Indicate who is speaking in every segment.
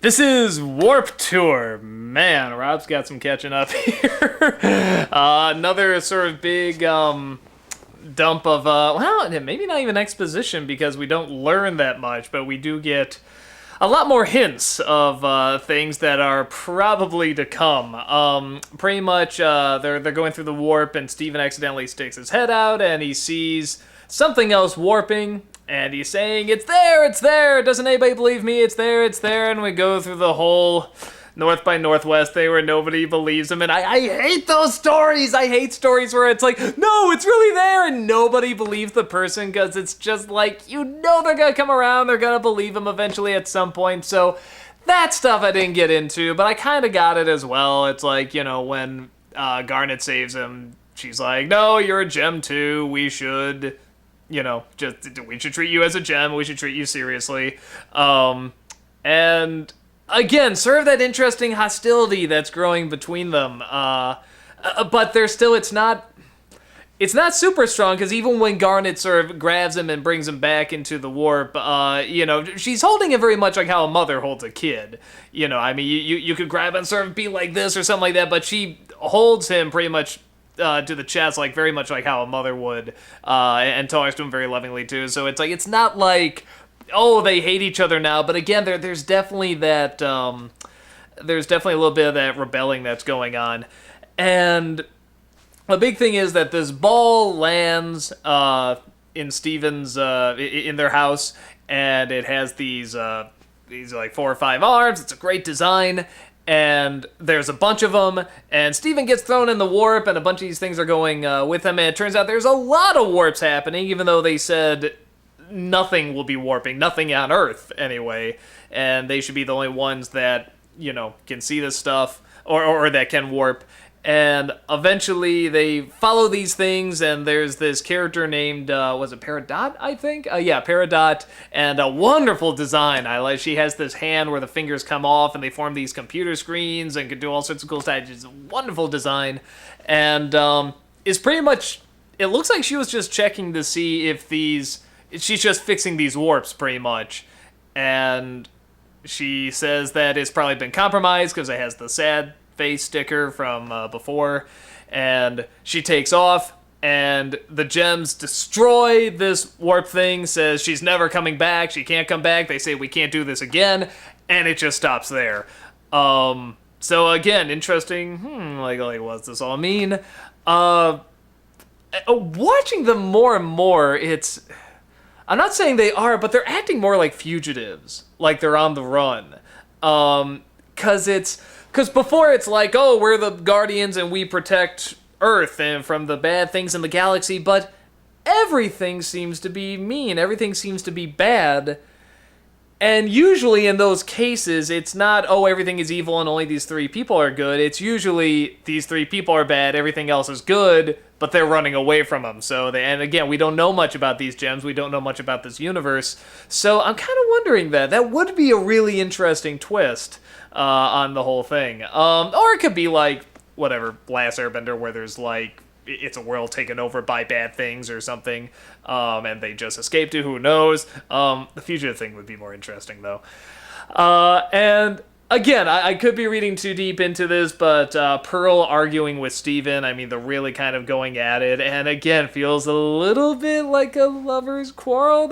Speaker 1: This is Warp Tour. Man, Rob's got some catching up here. Another sort of big dump of, well, maybe not even exposition because we don't learn that much, but we do get a lot more hints of things that are probably to come. Pretty much, they're going through the warp, and Steven accidentally sticks his head out, and he sees something else warping, and he's saying, "It's there, it's there! Doesn't anybody believe me? It's there, it's there!" And we go through the whole North by Northwest thing where nobody believes him, and I hate those stories! I hate stories where it's like, no, it's really there, and nobody believes the person, because it's just like, you know they're gonna come around, they're gonna believe him eventually at some point, so that stuff I didn't get into, but I kind of got it as well. It's like, when Garnet saves him, she's like, no, you're a gem too, we should we should treat you as a gem. We should treat you seriously. And again, sort of that interesting hostility that's growing between them. But there's still, it's not super strong, because even when Garnet sort of grabs him and brings him back into the warp, she's holding it very much like how a mother holds a kid. You could grab and sort of be like this or something like that, but she holds him pretty much to the chest, like very much like how a mother would, and talks to him very lovingly too. So it's like, it's not like, oh, they hate each other now, but again, there's definitely that, there's definitely a little bit of that rebelling that's going on. And the big thing is that this ball lands in Steven's, in their house, and it has these like 4 or 5 arms. It's a great design. And there's a bunch of them, and Steven gets thrown in the warp, and a bunch of these things are going with him, and it turns out there's a lot of warps happening, even though they said nothing will be warping, nothing on Earth, anyway, and they should be the only ones that, can see this stuff, or that can warp. And eventually they follow these things, and there's this character named, was it Peridot, I think? Yeah, Peridot, and a wonderful design. I like, she has this hand where the fingers come off, and they form these computer screens, and can do all sorts of cool stuff. It's a wonderful design, and is pretty much, it looks like she was just checking to see if she's just fixing these warps, pretty much. And she says that it's probably been compromised, because it has the sad face sticker from before, and she takes off, and the gems destroy this warp thing, says she's never coming back, she can't come back, they say we can't do this again, and it just stops there. So again, interesting, like what does this all mean? Watching them more and more, I'm not saying they are, but they're acting more like fugitives, like they're on the run. Because before it's like, oh, we're the Guardians and we protect Earth and from the bad things in the galaxy, but everything seems to be mean, everything seems to be bad, and usually in those cases, it's not, oh, everything is evil and only these 3 people are good, it's usually these 3 people are bad, everything else is good, but they're running away from them. And again, we don't know much about these gems, we don't know much about this universe, so I'm kind of wondering that would be a really interesting twist on the whole thing. Or it could be like, whatever, Last Airbender, where there's like, it's a world taken over by bad things or something, and they just escaped it, who knows. The fugitive thing would be more interesting, though. And again, I could be reading too deep into this, but Pearl arguing with Steven, I mean, they're really kind of going at it, and again, feels a little bit like a lover's quarrel.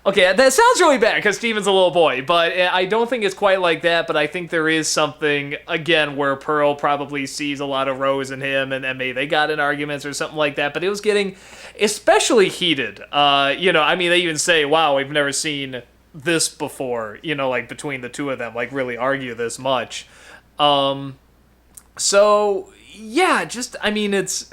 Speaker 1: Okay, that sounds really bad, because Steven's a little boy, but I don't think it's quite like that, but I think there is something, again, where Pearl probably sees a lot of Rose in him, and maybe they got in arguments or something like that, but it was getting especially heated. I mean, they even say, wow, we've never seen this before, like between the two of them, like really argue this much. So yeah, just, I mean, it's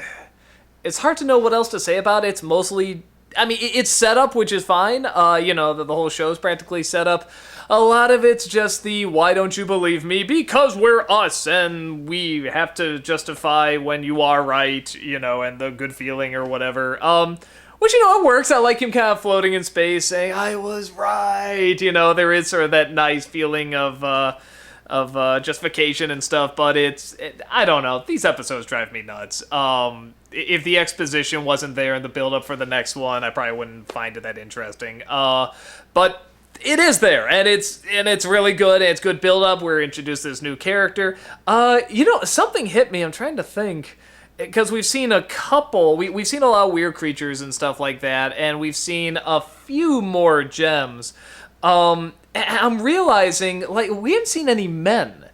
Speaker 1: hard to know what else to say about it. It's mostly, I mean, it's set up, which is fine. The whole show's practically set up. A lot of it's just the, why don't you believe me? Because we're us, and we have to justify when you are right, and the good feeling or whatever. Which, it works. I like him kind of floating in space, saying, I was right. There is sort of that nice feeling of justification and stuff, but I don't know. These episodes drive me nuts. If the exposition wasn't there in the build-up for the next one, I probably wouldn't find it that interesting. But It is there, and it's really good. And it's good build up. We're introduced to this new character. Something hit me. I'm trying to think, because we've seen a couple. We've seen a lot of weird creatures and stuff like that, and we've seen a few more gems. And I'm realizing like we haven't seen any men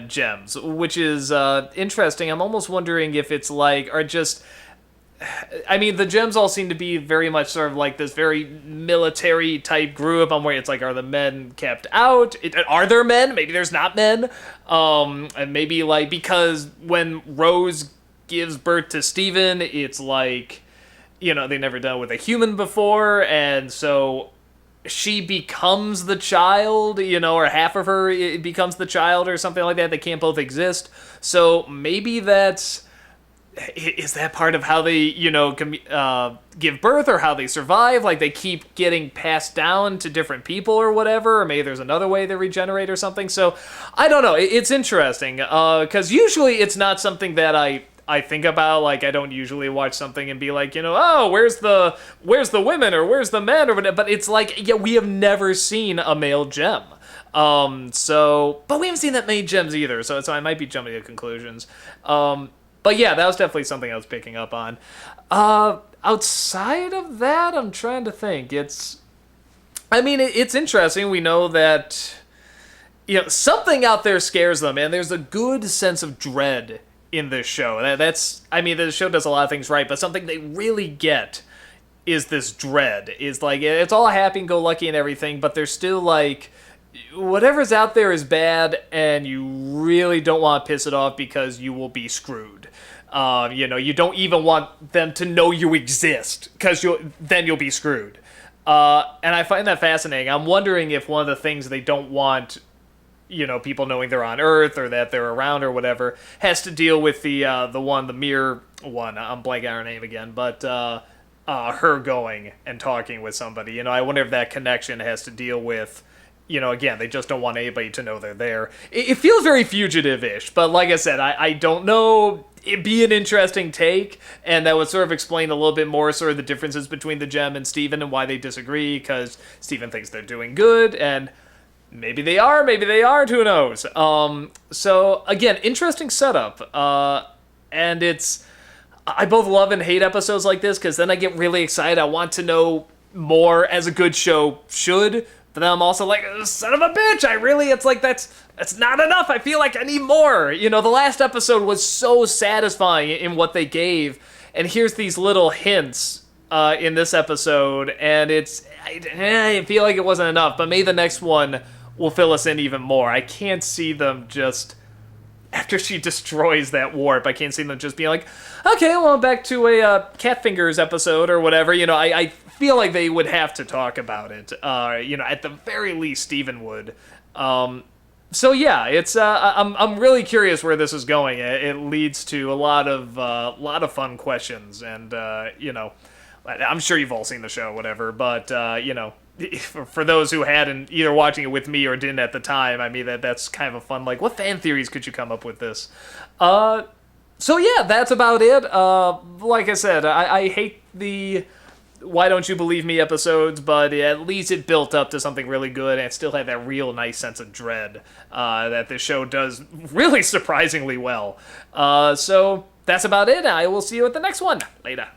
Speaker 1: gems, which is interesting. I'm almost wondering if it's like are just. I mean, the gems all seem to be very much sort of like this very military type group. I'm where it's like, are the men kept out? Are there men? Maybe there's not men. And maybe like because when Rose gives birth to Steven, it's like, they never done it with a human before, and so she becomes the child, or half of her becomes the child or something like that. They can't both exist. So maybe is that part of how they, give birth or how they survive? Like they keep getting passed down to different people or whatever, or maybe there's another way they regenerate or something. So I don't know. It's interesting because usually it's not something that I think about. Like I don't usually watch something and be like, oh, where's the women or where's the men or whatever. But it's like, yeah, we have never seen a male gem. But we haven't seen that many gems either. So I might be jumping to conclusions. But yeah, that was definitely something I was picking up on. Outside of that, I'm trying to think. It's interesting. We know that, something out there scares them, and there's a good sense of dread in this show. The show does a lot of things right, but something they really get is this dread. Is like, it's all happy-go-lucky and everything, but there's still like, whatever's out there is bad, and you really don't want to piss it off because you will be screwed. You don't even want them to know you exist because then you'll be screwed. And I find that fascinating. I'm wondering if one of the things they don't want, people knowing they're on Earth or that they're around or whatever, has to deal with the mirror one. I'm blanking on her name again, but her going and talking with somebody. I wonder if that connection has to deal with. Again, they just don't want anybody to know they're there. It feels very fugitive-ish, but like I said, I don't know. It'd be an interesting take, and that would sort of explain a little bit more sort of the differences between the Gem and Steven and why they disagree, because Steven thinks they're doing good, and maybe they aren't, who knows? So, again, interesting setup, and I both love and hate episodes like this, because then I get really excited. I want to know more, as a good show should. But then I'm also like, son of a bitch, it's like, that's not enough. I feel like I need more. The last episode was so satisfying in what they gave. And here's these little hints in this episode. And I feel like it wasn't enough. But maybe the next one will fill us in even more. I can't see them just, after she destroys that warp, I can't see them just being like, okay, well, back to a Cat Fingers episode or whatever. I feel like they would have to talk about it. At the very least, Steven would. So yeah, it's I'm really curious where this is going. It leads to a lot of fun questions, and I'm sure you've all seen the show, whatever. But for those who hadn't, either watching it with me or didn't at the time, I mean that's kind of a fun, like, what fan theories could you come up with this? So yeah, that's about it. Like I said, I hate the Why Don't You Believe Me episodes, but at least it built up to something really good, and it still had that real nice sense of dread that this show does really surprisingly well. So that's about it. I will see you at the next one. Later.